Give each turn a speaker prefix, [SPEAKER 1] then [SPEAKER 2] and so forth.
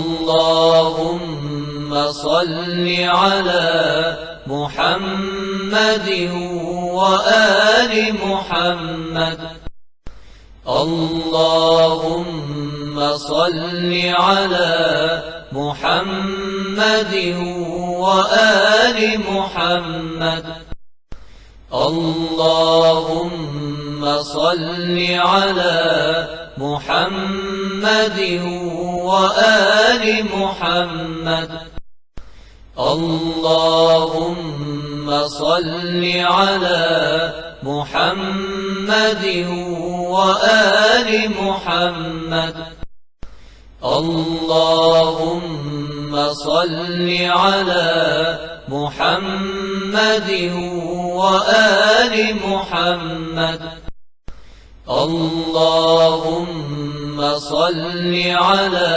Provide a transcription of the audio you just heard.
[SPEAKER 1] اللهم صل على محمد وآل محمد. اللهم صل على محمد وآل محمد. اللهم صل على محمد وآل محمد. اللهم صل على محمد وآل محمد. اللهم صل على محمد وآل محمد. اللهم صل على